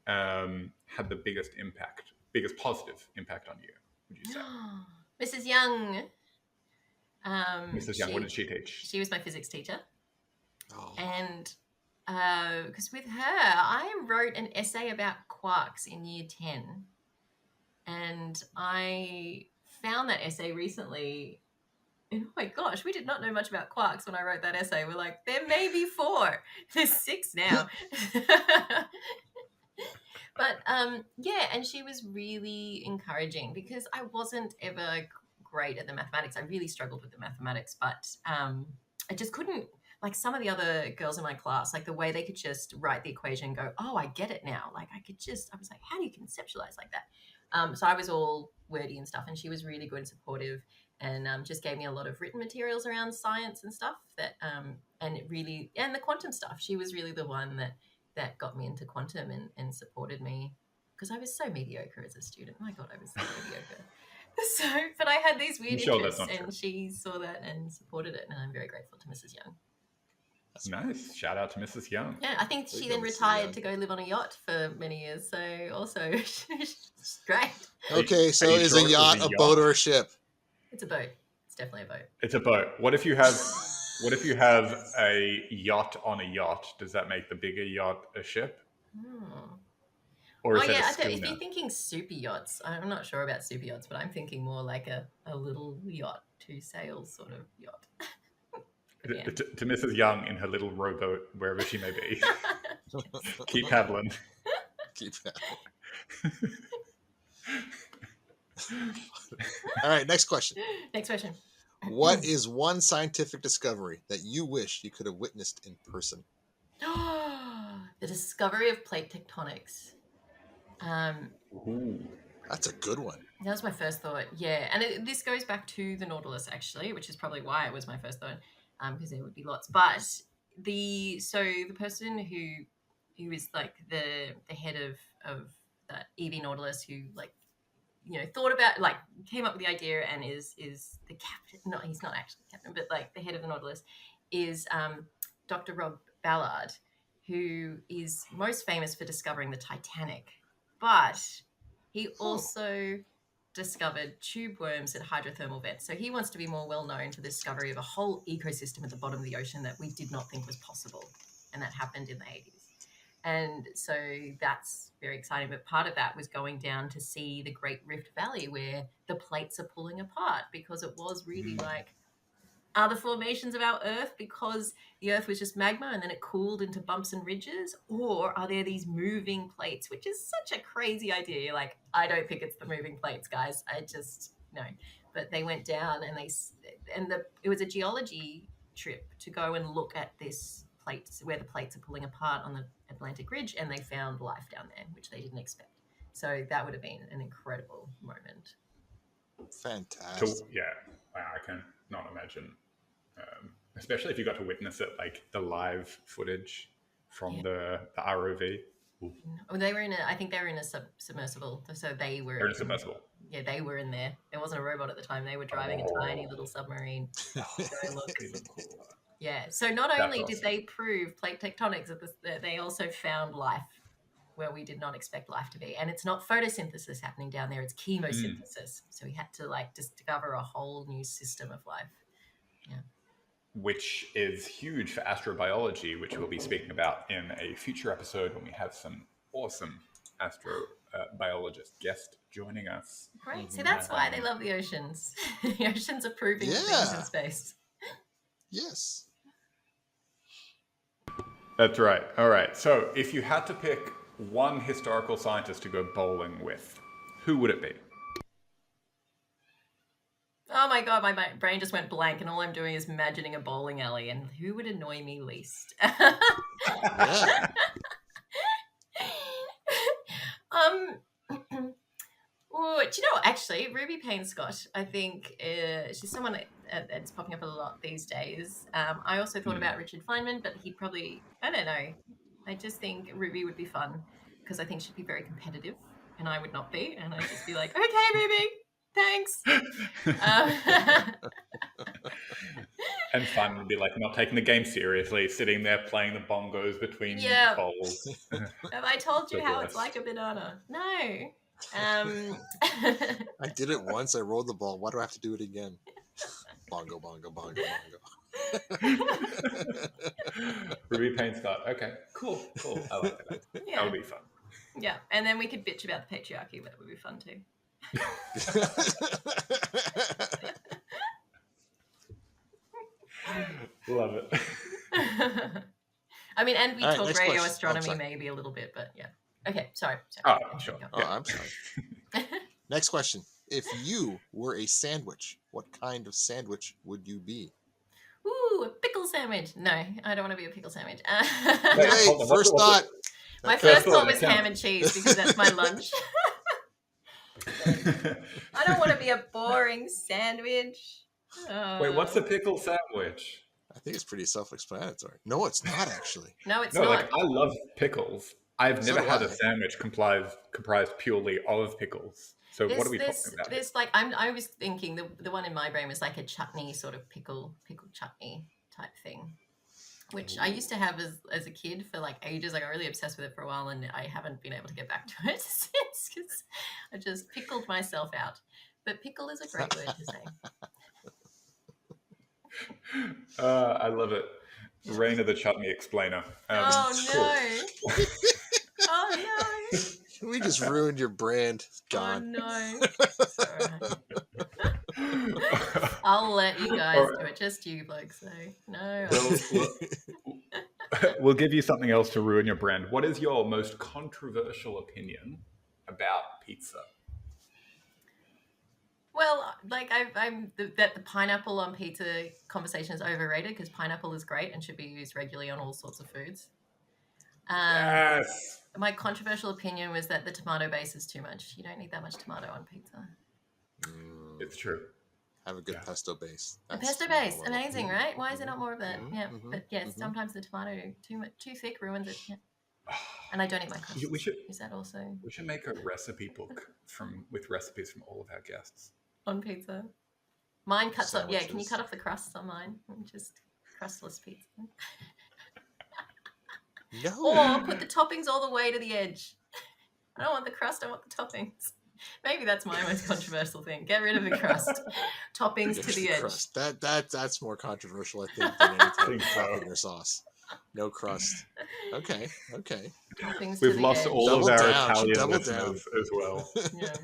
had the biggest positive impact on you, would you say? Mrs. Young. Mrs. Young, what did she teach? She was my physics teacher. And because with her, I wrote an essay about quarks in year 10. And I found that essay recently. And oh my gosh, we did not know much about quarks when I wrote that essay. We're like, there may be 4. There's 6 now. But and she was really encouraging because I wasn't ever great at the mathematics. I really struggled with the mathematics, but I just couldn't, like some of the other girls in my class, like the way they could just write the equation and go, oh, I get it now. Like I was like, how do you conceptualize like that? So I was all wordy and stuff, and she was really good and supportive. and just gave me a lot of written materials around science and stuff and the quantum stuff. She was really the one that got me into quantum and supported me, because I was so mediocre as a student. My God, I was so mediocre. But I had these weird interests, and she saw that and supported it, and I'm very grateful to Mrs. Young. That's nice. Shout out to Mrs. Young. Yeah, I think she then retired to go live on a yacht for many years. So also, she's great. Okay, so is a yacht a boat or a ship? It's a boat. It's definitely a boat. It's a boat. What if you have a yacht on a yacht? Does that make the bigger yacht a ship? Or is if you're thinking super yachts, I'm not sure about super yachts, but I'm thinking more like a little yacht, 2 sails sort of yacht. To Mrs. Young in her little rowboat, wherever she may be. Keep paddling. Keep paddling. All right, next question. What is one scientific discovery that you wish you could have witnessed in person? The discovery of plate tectonics. Ooh, that's a good one. That was my first thought. Yeah, and this goes back to the Nautilus, actually, which is probably why it was my first thought, because there would be lots. But the person who is like the head of that EV Nautilus, who thought about, came up with the idea and is the captain. No, he's not actually the captain, but the head of the Nautilus is Dr. Rob Ballard, who is most famous for discovering the Titanic, but he also discovered tube worms at hydrothermal vents. So he wants to be more well known for the discovery of a whole ecosystem at the bottom of the ocean that we did not think was possible, and that happened in the 80s. And so that's very exciting. But part of that was going down to see the Great Rift Valley, where the plates are pulling apart, because it was really are the formations of our Earth because the Earth was just magma and then it cooled into bumps and ridges? Or are there these moving plates, which is such a crazy idea? You're like, I don't think it's the moving plates, guys. I just, no. But they went down and it was a geology trip to go and look at this plates, where the plates are pulling apart on the Atlantic Ridge, and they found life down there, which they didn't expect. So that would have been an incredible moment. Fantastic. Cool. Yeah, wow, I can not imagine, especially if you got to witness it, the live footage from the ROV. Ooh. They were I think they were in a submersible, so they were in a submersible. Yeah, they were in there. There wasn't a robot at the time. They were driving a tiny little submarine. Yeah, so not only did they prove plate tectonics, they also found life where we did not expect life to be. And it's not photosynthesis happening down there, it's chemosynthesis. So we had to discover a whole new system of life. Yeah. Which is huge for astrobiology, which we'll be speaking about in a future episode when we have some awesome astrobiologist guest joining us. Great. So that's why they love the oceans. The oceans are proving things in space. Yes. That's right. All right. So if you had to pick one historical scientist to go bowling with, who would it be? Oh my God, my brain just went blank, and all I'm doing is imagining a bowling alley, and who would annoy me least? Do you know, actually, Ruby Payne-Scott, I think she's someone that's popping up a lot these days. I also thought about Richard Feynman, but he'd probably, I don't know. I just think Ruby would be fun, because I think she'd be very competitive, and I would not be, and I'd just be like, okay, Ruby, thanks. And fun would be not taking the game seriously, sitting there playing the bongos between bowls. Have I told you how it's like a banana? No. I did it once. I rolled the ball. Why do I have to do it again? Bongo, bongo, bongo, bongo. Ruby Payne-Scott. Okay, cool. I like that. Yeah. That would be fun. Yeah, and then we could bitch about the patriarchy, but that would be fun too. Love it. I mean, and we talk radio astronomy maybe a little bit, but yeah. Okay, sorry. Oh, sure. Oh, I'm sorry. Next question. If you were a sandwich, what kind of sandwich would you be? Ooh, a pickle sandwich. No, I don't want to be a pickle sandwich. First thought. My first thought was ham and cheese, because that's my lunch. I don't want to be a boring sandwich. Wait, what's a pickle sandwich? I think it's pretty self-explanatory. No, it's not actually. No, it's No, not. like I love pickles. I've So never do had a I. sandwich comprised purely of pickles. So what are we talking about? There's like I was thinking the one in my brain was like a chutney sort of pickle chutney type thing, which I used to have as a kid for like ages. I got really obsessed with it for a while, and I haven't been able to get back to it since because I just pickled myself out. But pickle is a great word to say. I love it. Rayner the Chutney Explainer. Oh cool. no! Oh no! We just ruined your brand, John. Oh no! It's alright. I'll let you guys do it. Just you blokes, though. No. We'll give you something else to ruin your brand. What is your most controversial opinion about pizza? Well, like that the pineapple on pizza conversation is overrated because pineapple is great and should be used regularly on all sorts of foods. Yes. My controversial opinion was that the tomato base is too much. You don't need that much tomato on pizza. It's true. Have a good pesto base. The pesto base, amazing, right? Why is there not more of that? Yeah, but yes, sometimes the tomato too thick ruins it. Yeah. And I don't eat my crusts. Is that also? We should make a recipe book with recipes from all of our guests on pizza. Mine cuts up. Yeah, can you cut off the crusts on mine? Just crustless pizza. No. Or put the toppings all the way to the edge. I don't want the crust, I want the toppings. Maybe that's my most controversial thing. Get rid of the crust. Toppings to the edge. Crust. That's more controversial, I think, than any type of topping or sauce. No crust. Okay. Toppings We've lost edge. all Double of our down. Italian Double listeners as well. Yeah.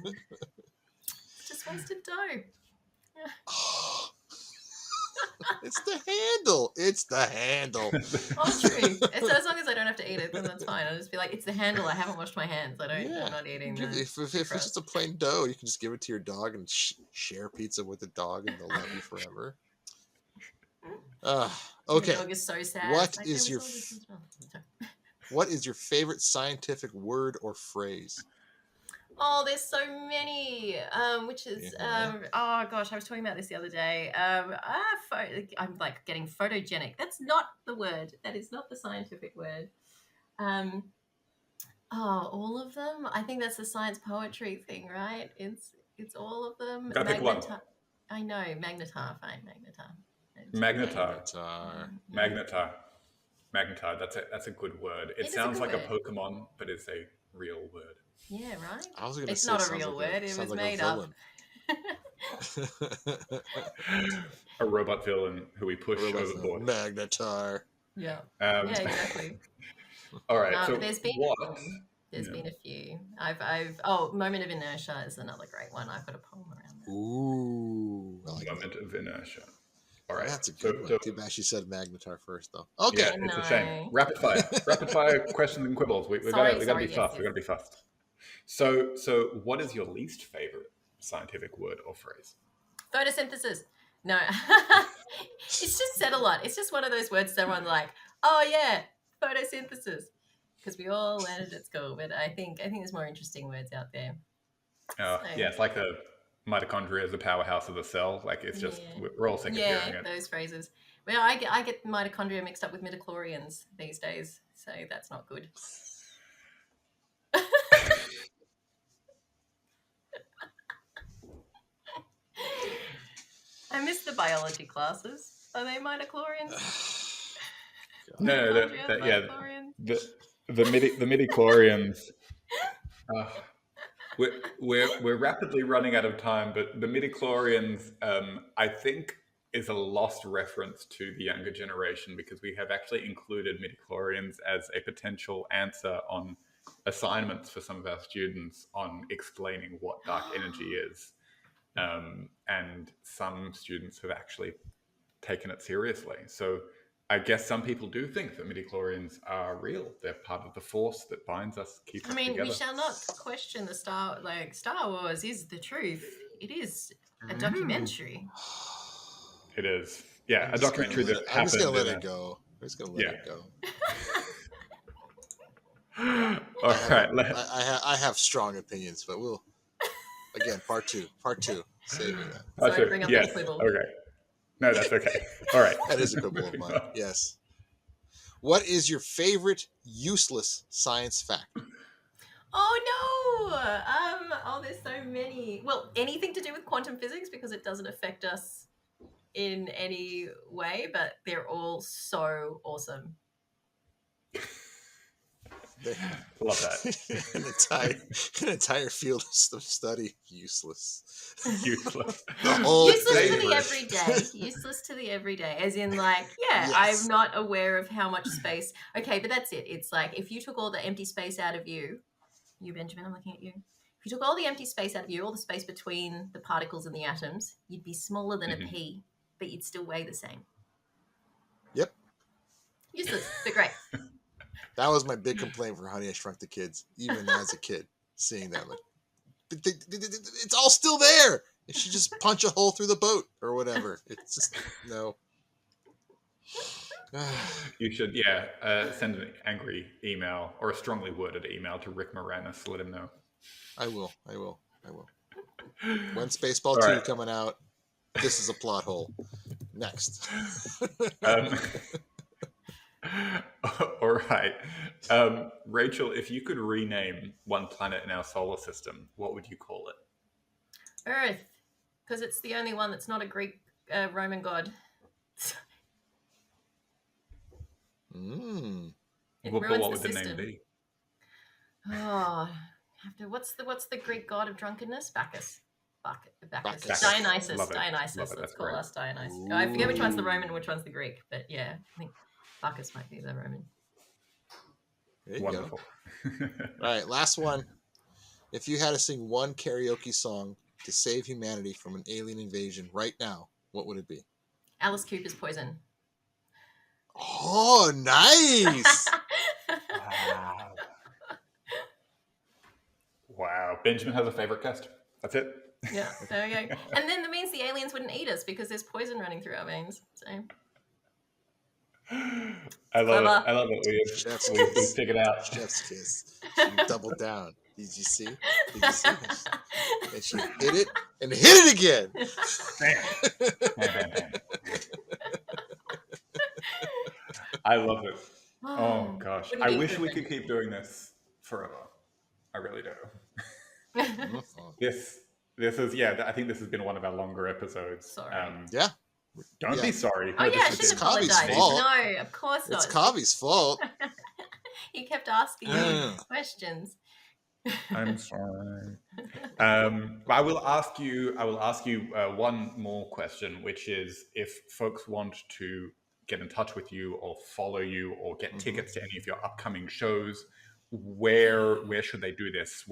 Just wasted dough. Yeah. It's the handle. Oh, true. So as long as I don't have to eat it, then that's fine. I'll just be like, it's the handle. I haven't washed my hands. I'm not eating the If it's just a plain dough, you can just give it to your dog and share pizza with the dog, and they'll love you forever. Okay. The dog is so sad. What is your favorite scientific word or phrase? Oh, there's so many. Which is oh gosh, I was talking about this the other day. I'm like getting photogenic. That's not the word. That is not the scientific word. All of them. I think that's the science poetry thing, right? It's all of them. Gotta pick one. I know, magnetar. Fine, magnetar. That's a good word. It sounds like a Pokemon, but it's a real word. Yeah, right. I was gonna it's say not a real word. It was made up. A robot villain who we push overboard. Magnetar. Yeah. Yeah, exactly. All right. So there's been a few. Moment of inertia is another great one. I've got a poem around that. Ooh. Moment of inertia. All right. That's a good one. Too bad she said magnetar first, though. Okay. Yeah, it's a shame. Rapid fire questions and quibbles. We gotta be fast. We're gonna be fast. So what is your least favorite scientific word or phrase? Photosynthesis. No. It's just said a lot. It's just one of those words someone's like, oh yeah, photosynthesis. Because we all learned it at school, but I think there's more interesting words out there. Yeah, it's like the mitochondria is the powerhouse of the cell. Like it's just we're all sick of hearing it. Those phrases. Well, I get mitochondria mixed up with midichlorians these days, so that's not good. I miss the biology classes. Are they midichlorians? No, the midichlorians. We're rapidly running out of time, but the midichlorians, I think, is a lost reference to the younger generation because we have actually included midichlorians as a potential answer on assignments for some of our students on explaining what dark energy is. And some students have actually taken it seriously. So I guess some people do think that midichlorians are real. They're part of the force that binds us, keeps us together. We shall not question the Star Wars is the truth. It is a documentary. It is. Yeah, a documentary that happened. I'm just going to let it go. All right. I have strong opinions, but we'll... Again, part two. Saving that. Sorry, bring up yes. that quibble. Okay. No, that's okay. All right. That is a quibble of mine. Yes. What is your favorite useless science fact? Oh no! Oh, there's so many. Well, anything to do with quantum physics because it doesn't affect us in any way, but they're all so awesome. Love that. an entire field of study useless. Useless. The whole Useless thing. to the everyday. Useless to the everyday. As in, like, yeah, Yes. I'm not aware of how much space. Okay, but that's it. It's like if you took all the empty space out of you, Benjamin, I'm looking at you. If you took all the empty space out of you, all the space between the particles and the atoms, you'd be smaller than a pea, but you'd still weigh the same. Yep. Useless, but great. That was my big complaint for Honey, I Shrunk the Kids, even as a kid, seeing that. Like, it's all still there. And she just punch a hole through the boat or whatever. It's just, no. You should, send an angry email or a strongly worded email to Rick Moranis. Let him know. I will. When Spaceball 2 coming out, this is a plot hole. Next. All right. Rachel, if you could rename one planet in our solar system, what would you call it? Earth, because it's the only one that's not a Greek Roman god. It But ruins what would the the system. name be? Oh, what's the Greek god of drunkenness? Bacchus. Bacchus. Dionysus. Love it. Dionysus. Love it. Let's That's call great. us Dionysus. I forget which one's the Roman and which one's the Greek, but yeah, I think Bacchus might be the Roman. There you Wonderful. go. All right, last one. If you had to sing one karaoke song to save humanity from an alien invasion right now, what would it be? Alice Cooper's Poison. Oh, nice! Wow. Benjamin has a favorite guest. That's it. Yeah, there we go. And then that means the aliens wouldn't eat us because there's poison running through our veins. So I love Clever. it. I love it. Chef's We kiss. figured out. Chef's kiss. She doubled down. Did you see? And she hit it and hit it again. Bam. I love it. Oh gosh. What do I you wish think, we Griffin? could keep doing this forever. I really do. This is I think this has been one of our longer episodes. Sorry. Yeah. Don't be sorry. Oh No, yeah, I this should is It's apologize. Kovi's fault. No, of course not. It's Kovi's fault. He kept asking me questions. I'm sorry. I will ask you one more question, which is if folks want to get in touch with you or follow you or get tickets to any of your upcoming shows, where should they do this?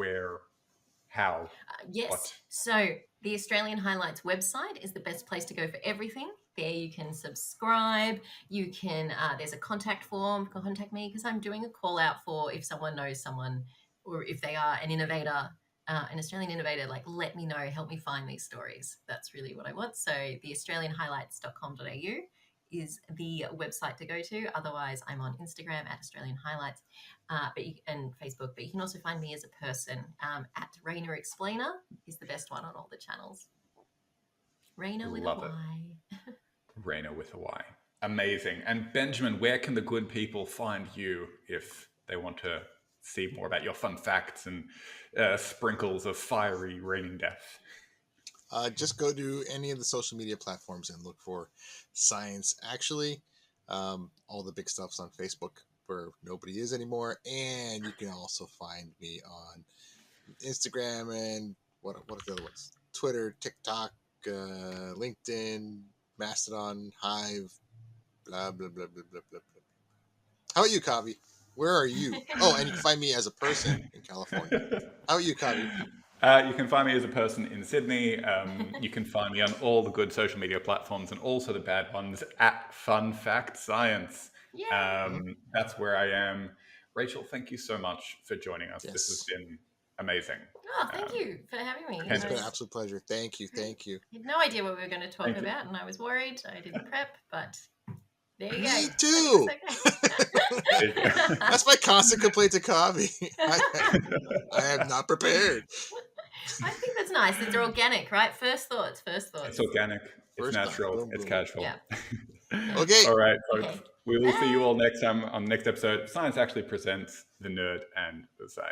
How? Yes. What? So the Australian Highlights website is the best place to go for everything. There you can subscribe. You can, there's a contact form. Contact me because I'm doing a call out for if someone knows someone or if they are an innovator, an Australian innovator, like let me know, help me find these stories. That's really what I want. So the australianhighlights.com.au is the website to go to. Otherwise, I'm on Instagram at Australian Highlights and Facebook. But you can also find me as a person at Rayner Explainer is the best one on all the channels. Rayner with Love a it. Y. Rayner with a Y. Amazing. And Benjamin, where can the good people find you if they want to see more about your fun facts and sprinkles of fiery raining death? Just go to any of the social media platforms and look for Science Actually. All the big stuff's on Facebook, where nobody is anymore, and you can also find me on Instagram and what are the other ones? Twitter, TikTok, LinkedIn, Mastodon, Hive, blah blah blah blah blah blah. How about you, Kovi? Where are you? Oh, and you can find me as a person in California. How about you, Kovi? You can find me as a person in Sydney. You can find me on all the good social media platforms and also the bad ones at Fun Fact Science. That's where I am. Rachel, thank you so much for joining us. Yes. This has been amazing. Oh, thank you for having me. It's been an absolute pleasure. Thank you. I had no idea what we were going to talk Thank you. about, and I was worried. I didn't prep, but there you go. Me too. Okay. That's my constant complaint to Kovi. I am not prepared. I think that's nice. It's organic, right? First thoughts. It's organic. It's First time. natural. Boom, It's boom. casual. Yeah. Okay. All right, folks. Okay. We will see you Bye. all next time on the next episode. Science Actually Presents The Nerd and the Science.